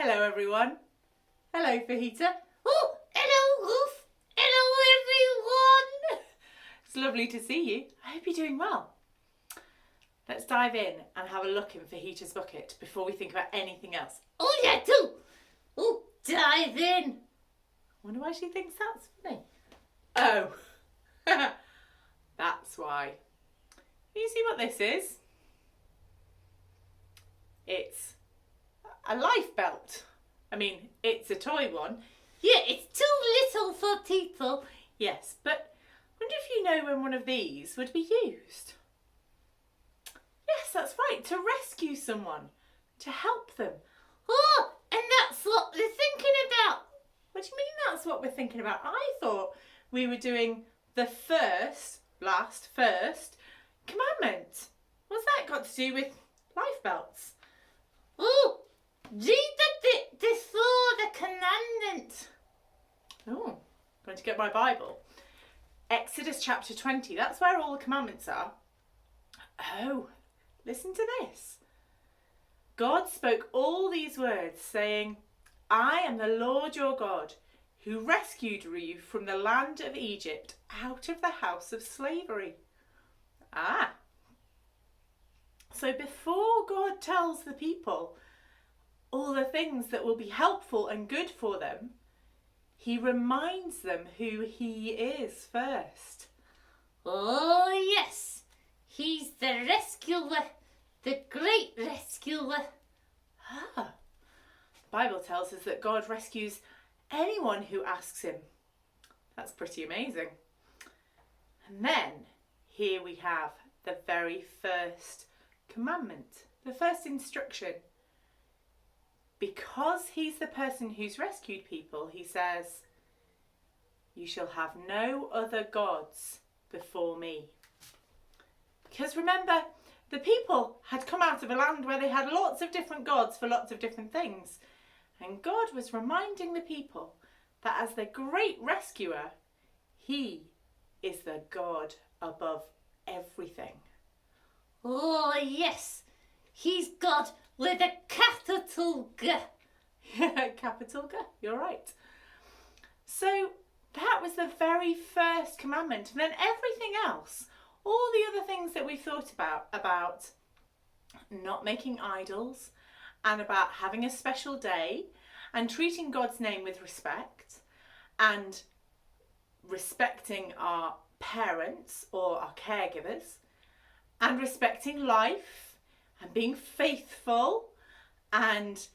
Hello everyone. Hello Fajita. Oh, hello Ruth. Hello everyone. It's lovely to see you. I hope you're doing well. Let's dive in and have a look in Fajita's bucket before we think about anything else. Oh yeah, do. Oh, dive in. I wonder why she thinks that's funny. Oh, that's why. Can you see what this is? It's a life belt. I mean, it's a toy one. Yeah, it's too little for people. Yes, but I wonder if you know when one of these would be used. Yes, that's right, to rescue someone, to help them. Oh, and that's what they're thinking about. What do you mean that's what we're thinking about? I thought we were doing the first commandment. What's that got to do with life belts? Oh, read the bit before the commandment. Oh, going to get my Bible. Exodus chapter 20, that's where all the commandments are. Oh, listen to this. God spoke all these words, saying, I am the Lord your God, who rescued you from the land of Egypt, out of the house of slavery. Ah. So before God tells the people all the things that will be helpful and good for them, he reminds them who he is first. Oh yes, he's the rescuer, the great rescuer. Ah. The Bible tells us that God rescues anyone who asks him. That's pretty amazing. And then here we have the very first commandment, the first instruction. Because he's the person who's rescued people, he says, you shall have no other gods before me. Because remember, the people had come out of a land where they had lots of different gods for lots of different things. And God was reminding the people that as the great rescuer, he is the God above everything. Oh yes, he's God with a capital G. Capital G, you're right. So that was the very first commandment. And then everything else, all the other things that we've thought about not making idols, and about having a special day, and treating God's name with respect, and respecting our parents or our caregivers, and respecting life, and being faithful, and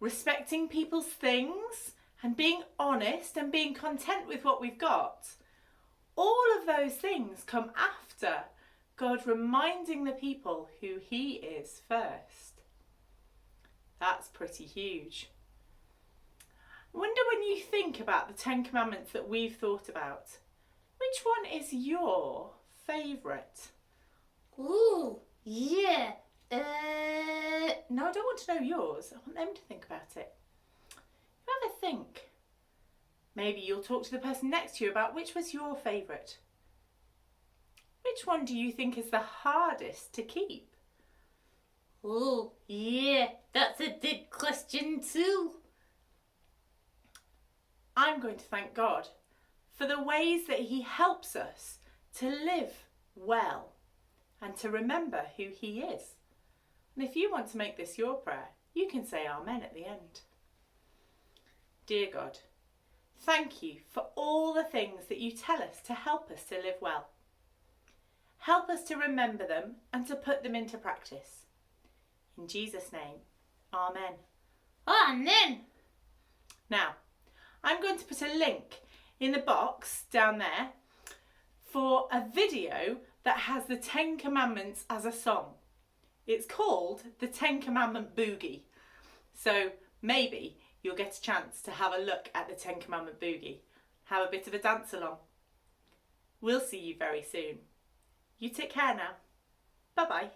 respecting people's things, and being honest, and being content with what we've got. All of those things come after God reminding the people who he is first. That's pretty huge. I wonder when you think about the 10 commandments that we've thought about, which one is your favourite? Ooh, yeah. No, I don't want to know yours. I want them to think about it. You ever think? Maybe you'll talk to the person next to you about which was your favourite. Which one do you think is the hardest to keep? Oh, yeah, that's a big question too. I'm going to thank God for the ways that he helps us to live well and to remember who he is. And if you want to make this your prayer, you can say amen at the end. Dear God, thank you for all the things that you tell us to help us to live well. Help us to remember them and to put them into practice. In Jesus' name, amen. Amen. Now, I'm going to put a link in the box down there for a video that has the 10 Commandments as a song. It's called the 10 Commandment Boogie. So maybe you'll get a chance to have a look at the 10 Commandment Boogie. Have a bit of a dance along. We'll see you very soon. You take care now. Bye-bye.